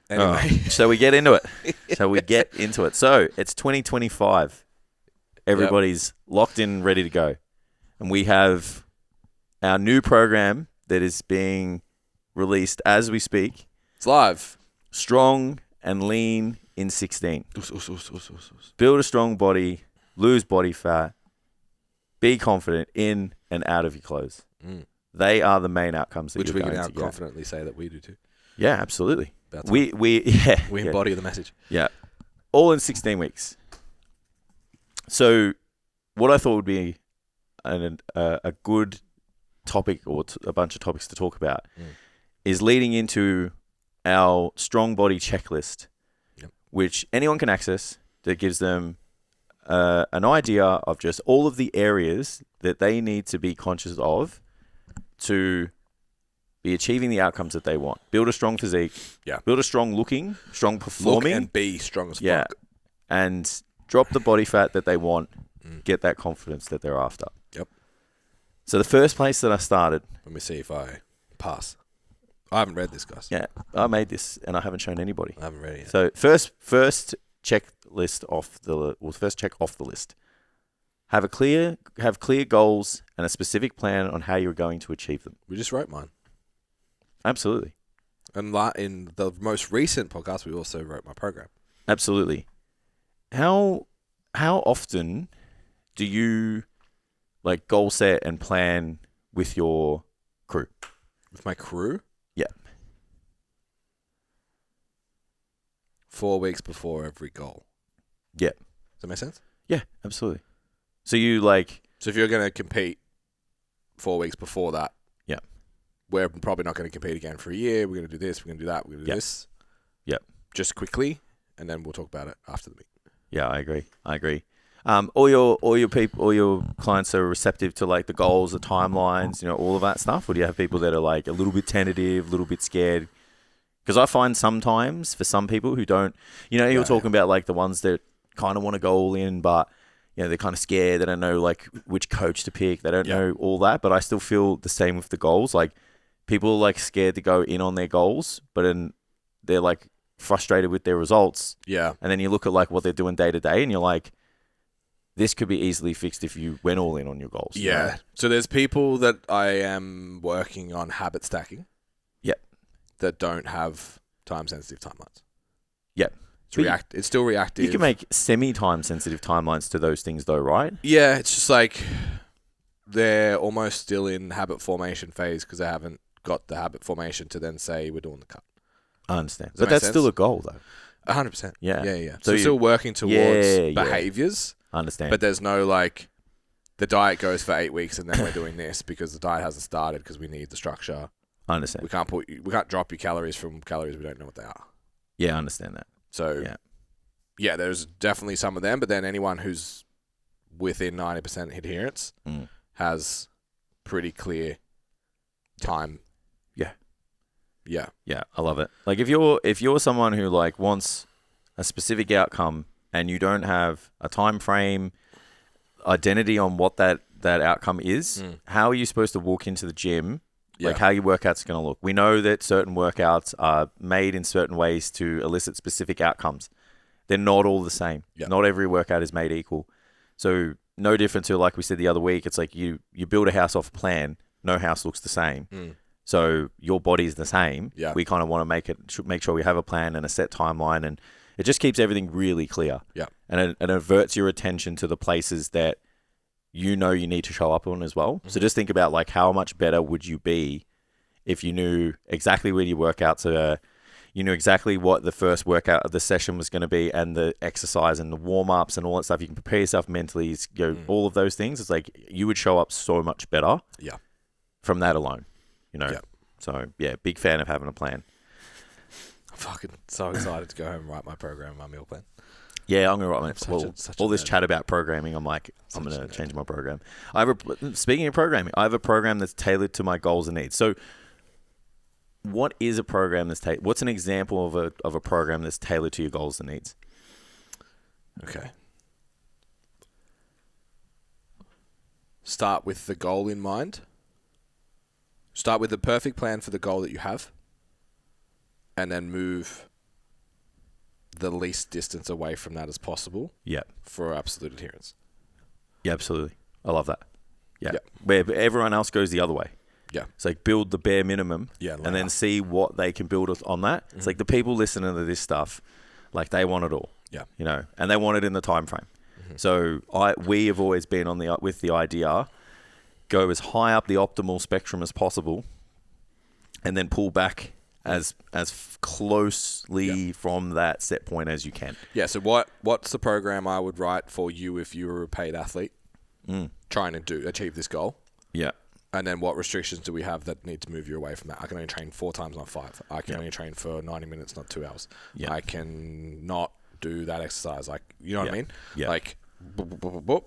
Anyway. So we get into it. So it's 2025. Everybody's locked in, ready to go. And we have our new program that is being released as we speak. It's live. Strong and lean in 16. Build a strong body, lose body fat, be confident in and out of your clothes. They are the main outcomes that Which you're we going can now to get. confidently say that we do too. Yeah, absolutely. That's We embody the message. Yeah. All in 16 weeks. So what I thought would be a good topic or a bunch of topics to talk about is leading into our strong body checklist, which anyone can access, that gives them an idea of just all of the areas that they need to be conscious of to be achieving the outcomes that they want. Build a strong physique. Yeah. Build a strong looking, strong performing. Look and be strong as fuck. Yeah. And drop the body fat that they want. Get that confidence that they're after. Yep. So the first place that I started. Let me see if I pass. I haven't read this, guys. Yeah. I made this and I haven't shown anybody. I haven't read it yet. So first check off the list. Have clear goals and a specific plan on how you're going to achieve them. We just wrote mine. Absolutely. And in the most recent podcast, we also wrote my program. Absolutely. How often do you goal set and plan with your crew? With my crew? Yeah. 4 weeks before every goal. Yeah. Does that make sense? Yeah, absolutely. So you So if you're going to compete 4 weeks before that, yeah, we're probably not going to compete again for a year. We're going to do this. We're going to do that. We're going to do this. Yep. Just quickly, and then we'll talk about it after the meet. Yeah, I agree. All your people, all your clients are receptive to the goals, the timelines, all of that stuff. Or do you have people that are a little bit tentative, a little bit scared? Because I find sometimes for some people who don't, you're talking about the ones that kind of want to go all in, but they're kind of scared. They don't know which coach to pick. They don't know all that. But I still feel the same with the goals. People are scared to go in on their goals, but then they're frustrated with their results. Yeah. And then you look at what they're doing day to day, and you're this could be easily fixed if you went all in on your goals. Yeah. Right? So there's people that I am working on habit stacking. Yep. That don't have time-sensitive timelines. Yep. It's still reactive. You can make semi-time sensitive timelines to those things though, right? Yeah, it's just they're almost still in habit formation phase because they haven't got the habit formation to then say we're doing the cut. I understand. Does that but that's make still sense? a goal though. 100%. Yeah. Yeah. So you're still working towards behaviors. I understand. But there's no the diet goes for 8 weeks and then we're doing this because the diet hasn't started because we need the structure. I understand. We can't drop your calories from calories we don't know what they are. Yeah, I understand that. So yeah, there's definitely some of them, but then anyone who's within 90% adherence has pretty clear time. Yeah. Yeah. Yeah, I love it. If you're someone who wants a specific outcome and you don't have a time frame, identity on what that outcome is, how are you supposed to walk into the gym? How your workouts are going to look. We know that certain workouts are made in certain ways to elicit specific outcomes. They're not all the same. Yep. Not every workout is made equal. So no different to we said the other week, it's you build a house off a plan. No house looks the same. So your body's the same. Yeah. We kind of want to make sure we have a plan and a set timeline, and it just keeps everything really clear. Yeah. And it averts your attention to the places that you need to show up on as well. So just think about how much better would you be if you knew exactly where your workouts are, you knew exactly what the first workout of the session was going to be, and the exercise and the warm-ups and all that stuff. You can prepare yourself mentally, all of those things. It's you would show up so much better from that alone, Yeah. So big fan of having a plan. I'm fucking so excited to go home and write my program, my meal plan. Yeah, I'm going to write all this chat about programming. I'm going to change my program. Speaking of programming, I have a program that's tailored to my goals and needs. So what is a program what's an example of a program that's tailored to your goals and needs? Okay. Start with the goal in mind. Start with the perfect plan for the goal that you have. And then move the least distance away from that as possible. Yeah. For absolute adherence. Yeah, absolutely. I love that. Yeah. Yeah. Where everyone else goes the other way. Yeah. It's like build the bare minimum and then see what they can build on that. It's like the people listening to this stuff, like they want it all. Yeah. You know, and they want it in the time frame. So we have always been with the idea, go as high up the optimal spectrum as possible and then pull back as closely from that set point as you can. Yeah, so what's the program I would write for you if you were a paid athlete trying to achieve this goal? Yeah. And then what restrictions do we have that need to move you away from that? I can only train 4 times, not 5. I can only train for 90 minutes, not 2 hours. Yeah. I can not do that exercise. Like, you know what I mean? Yeah. Like, boop, boop, boop, boop.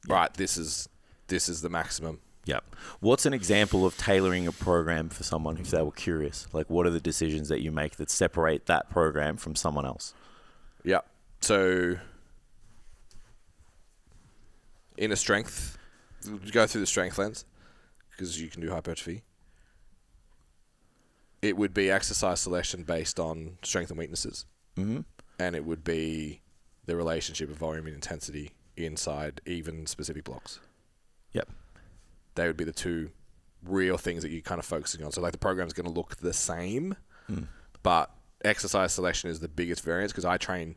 Right, this is the maximum. Yeah. What's an example of tailoring a program for someone if they were curious? Like, what are the decisions that you make that separate that program from someone else? Yeah. So, in a strength, go through the strength lens because you can do hypertrophy. It would be exercise selection based on strength and weaknesses. Mm-hmm. And it would be the relationship of volume and intensity inside even specific blocks. Yep. They would be the 2 real things that you're kind of focusing on. So like the program's going to look the same, but exercise selection is the biggest variance because I train,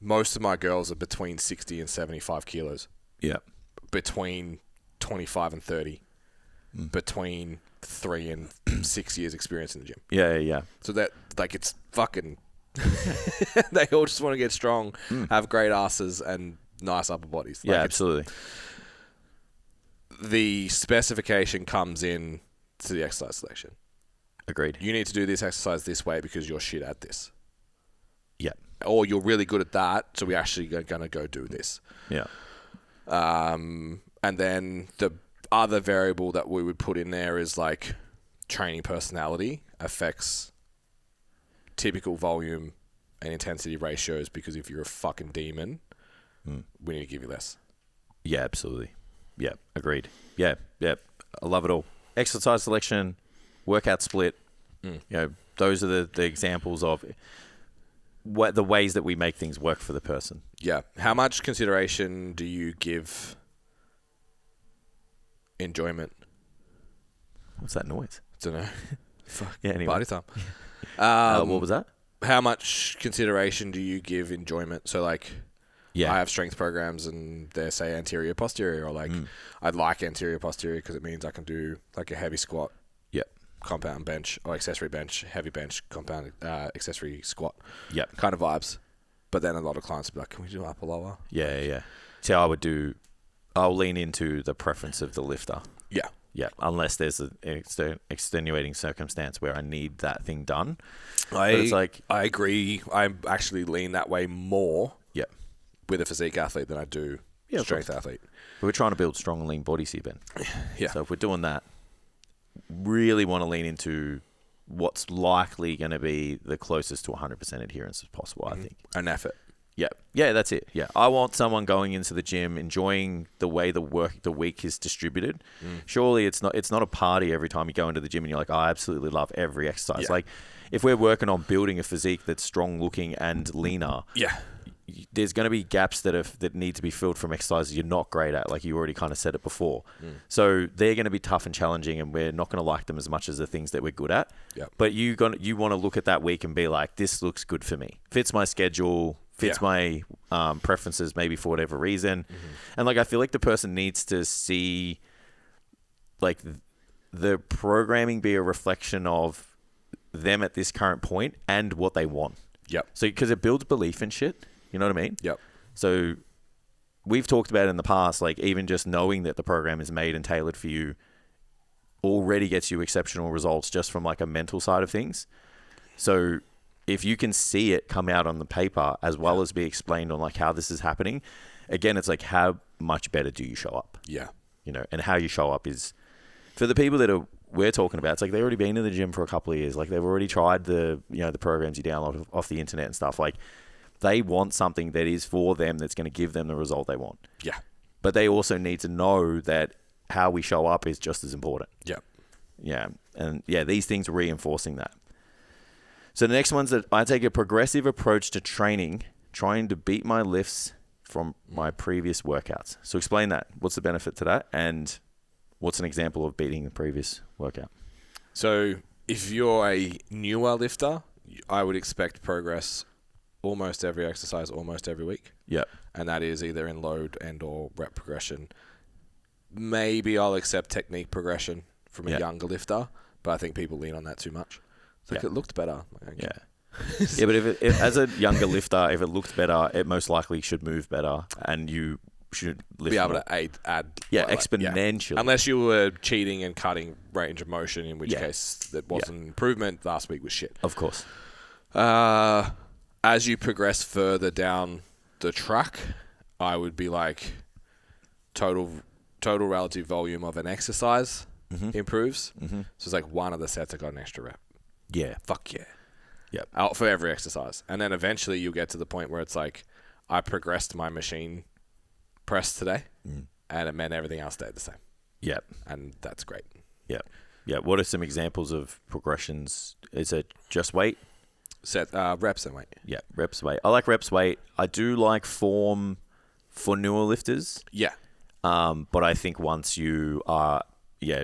most of my girls are between 60 and 75 kilos. Yeah. Between 25 and 30. Between 3 and 6 years experience in the gym. Yeah. So that, like, it's fucking... they all just want to get strong, have great asses, and nice upper bodies. Like, yeah, absolutely. The specification comes in to the exercise selection. Agreed. You need to do this exercise this way because you're shit at this. Yeah. Or you're really good at that, so we actually are going to go do this. Yeah. And then the other variable that we would put in there is like training personality affects typical volume and intensity ratios because if you're a fucking demon, we need to give you less. Yeah, absolutely. Yeah, agreed. Yeah. I love it all. Exercise selection, workout split. You know, those are the examples of the ways that we make things work for the person. Yeah. How much consideration do you give enjoyment? What's that noise? Don't know. Fuck. Yeah, anyway. Party time. What was that? How much consideration do you give enjoyment? So like, Yeah. I have strength programs and they say anterior posterior, or like I'd like anterior posterior because it means I can do like a heavy squat, compound bench, or accessory bench, heavy bench, compound accessory squat, kind of vibes. But then a lot of clients will be like, can we do upper lower? Yeah. See, I'll lean into the preference of the lifter. Yeah, unless there's an extenuating circumstance where I need that thing done. I agree. I actually lean that way more. Yeah. With a physique athlete than I do strength athlete. But we're trying to build strong and lean bodies here, Ben. Yeah. So if we're doing that, really want to lean into what's likely going to be the closest to 100% adherence as possible, I think. An effort. Yeah, that's it. Yeah, I want someone going into the gym enjoying the way the week is distributed. Surely it's not a party every time you go into the gym and you're like, I absolutely love every exercise. Yeah. Like if we're working on building a physique that's strong looking and leaner, there's going to be gaps that need to be filled from exercises you're not great at, like you already kind of said it before. So they're going to be tough and challenging, and we're not going to like them as much as the things that we're good at. But you want to look at that week and be like, this looks good for me, fits my schedule, fits my preferences maybe for whatever reason. And like I feel like the person needs to see like the programming be a reflection of them at this current point and what they want. So because it builds belief in shit. You know what I mean? So we've talked about it in the past, like even just knowing that the program is made and tailored for you already gets you exceptional results just from like a mental side of things. So if you can see it come out on the paper as well as be explained on like how this is happening, again, it's like how much better do you show up? You know, and how you show up is for the people that we're talking about. It's like they've already been in the gym for a couple of years. Like they've already tried the programs you download off the internet and stuff. Like they want something that is for them that's going to give them the result they want. But they also need to know that how we show up is just as important. And these things are reinforcing that. So the next one's that I take a progressive approach to training, trying to beat my lifts from my previous workouts. So explain that. What's the benefit to that? And what's an example of beating the previous workout? So if you're a newer lifter, I would expect progress almost every exercise, almost every week. Yep. And that is either in load and or rep progression. Maybe I'll accept technique progression from a younger lifter, but I think people lean on that too much. It's like, it looked better. Like, okay. Yeah, but if as a younger lifter, if it looked better, it most likely should move better, and you should lift be able more. to add exponentially. Unless you were cheating and cutting range of motion, in which case that wasn't an improvement. Last week was shit. Of course. As you progress further down the track, I would be like total relative volume of an exercise improves. So it's like one of the sets I got an extra rep. Yeah. Fuck yeah. Yep. Out for every exercise. And then eventually you'll get to the point where it's like, I progressed my machine press today, and it meant everything else stayed the same. Yep. And that's great. Yep. Yeah. What are some examples of progressions? Is it just weight? Set reps and weight. Yeah, reps weight. I like reps weight. I do like form for newer lifters. Yeah. But I think once you are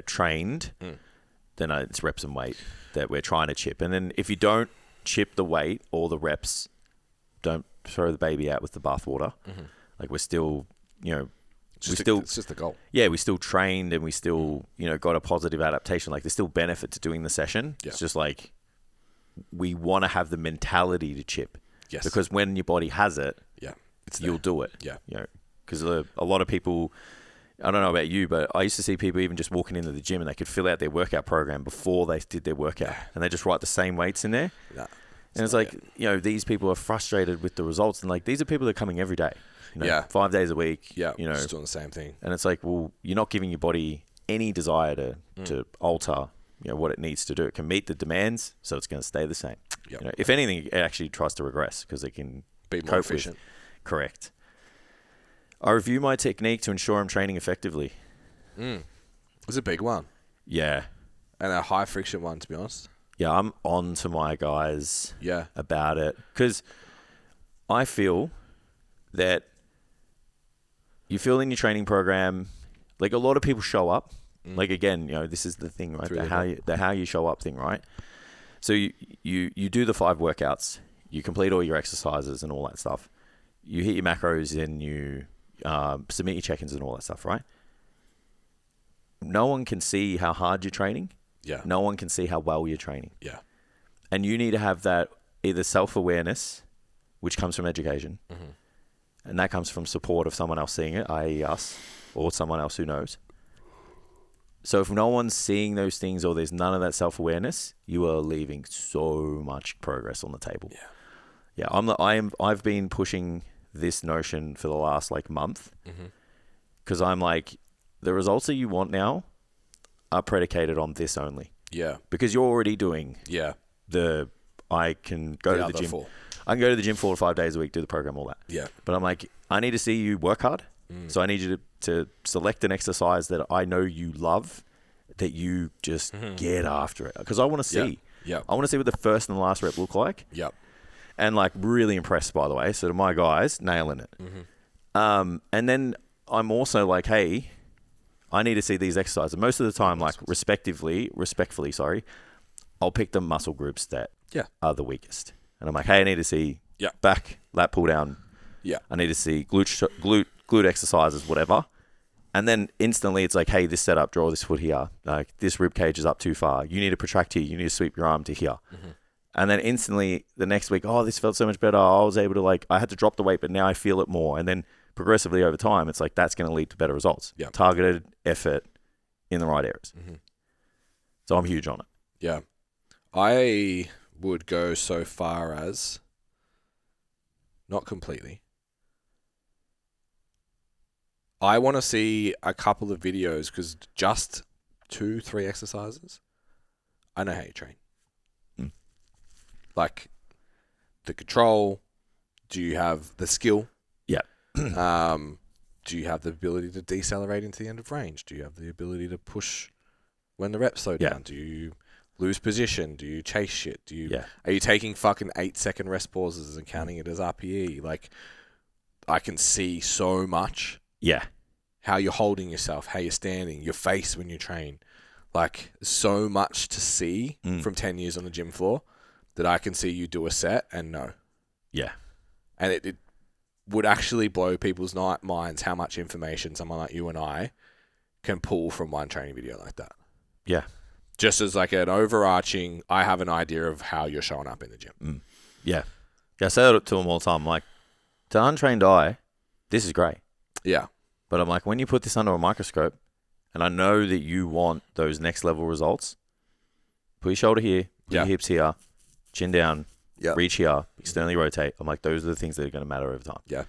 trained, then it's reps and weight that we're trying to chip. And then if you don't chip the weight or the reps, don't throw the baby out with the bathwater. Like we're still, it's just the goal. Yeah, we still trained and we still, got a positive adaptation. Like there's still benefit to doing the session. Yeah. It's just like we want to have the mentality to chip. Yes. Because when your body has it, you'll do it. Yeah. Because a lot of people, I don't know about you, but I used to see people even just walking into the gym and they could fill out their workout program before they did their workout. And they just write the same weights in there. No, and it's like, these people are frustrated with the results. And like, these are people that are coming every day. 5 days a week. Yeah, just doing the same thing. And it's like, well, you're not giving your body any desire to alter, what it needs to do. It can meet the demands, so it's going to stay the same. Yep. If anything, it actually tries to regress because it can be more efficient. Correct. I review my technique to ensure I'm training effectively. It's a big one. Yeah. And a high friction one, to be honest. Yeah, I'm on to my guys about it. Because I feel that you feel in your training program, like a lot of people show up. Like again, this is the thing, right? The how you show up thing, right? So you do the 5 workouts, you complete all your exercises and all that stuff. You hit your macros and you submit your check-ins and all that stuff, right? No one can see how hard you're training. Yeah. No one can see how well you're training. Yeah. And you need to have that either self-awareness, which comes from education, and that comes from support of someone else seeing it, i.e. us, or someone else who knows. So if no one's seeing those things or there's none of that self-awareness, you are leaving so much progress on the table. Yeah. I've been pushing this notion for the last month because I'm like, the results that you want now are predicated on this only. Yeah. Because you're already doing I can go to the gym. 4. I can go to the gym 4 to 5 days a week, do the program, all that. Yeah. But I'm like, I need to see you work hard. So I need you to select an exercise that I know you love, that you just get after it. Because I want to see. Yeah. I want to see what the first and the last rep look like. Yep. And really impressed, by the way. So to my guys, nailing it. And then I'm also like, hey, I need to see these exercises. Most of the time, respectfully, I'll pick the muscle groups that are the weakest. And I'm like, hey, I need to see back, lat pull down. Yeah. I need to see glute exercises, whatever. And then instantly it's like, hey, this setup, draw this foot here. Like this rib cage is up too far. You need to protract here. You need to sweep your arm to here. And then instantly the next week, oh, this felt so much better. I was able to I had to drop the weight, but now I feel it more. And then progressively over time, it's like, that's going to lead to better results. Yep. Targeted effort in the right areas. So I'm huge on it. Yeah. I would go so far as, not completely, I want to see a couple of videos because just 2-3 exercises, I know how you train. Like the control, do you have the skill? Yeah. Do you have the ability to decelerate into the end of range? Do you have the ability to push when the reps slow down? Do you lose position? Do you chase shit? Yeah. Are you taking fucking 8-second rest pauses and counting it as RPE? Like, I can see so much. Yeah. How you're holding yourself, how you're standing, your face when you train. Like, so much to see from 10 years on the gym floor that I can see you do a set and no. Yeah. And it would actually blow people's minds how much information someone like you and I can pull from one training video like that. Yeah. Just as like an overarching, I have an idea of how you're showing up in the gym. Yeah. I say that to them all the time. I'm like, to untrained eye, this is great. Yeah. But I'm like, when you put this under a microscope, and I know that you want those next level results, put your shoulder here, put your hips here, chin down, reach here, externally rotate. I'm like, those are the things that are going to matter over time. Yeah.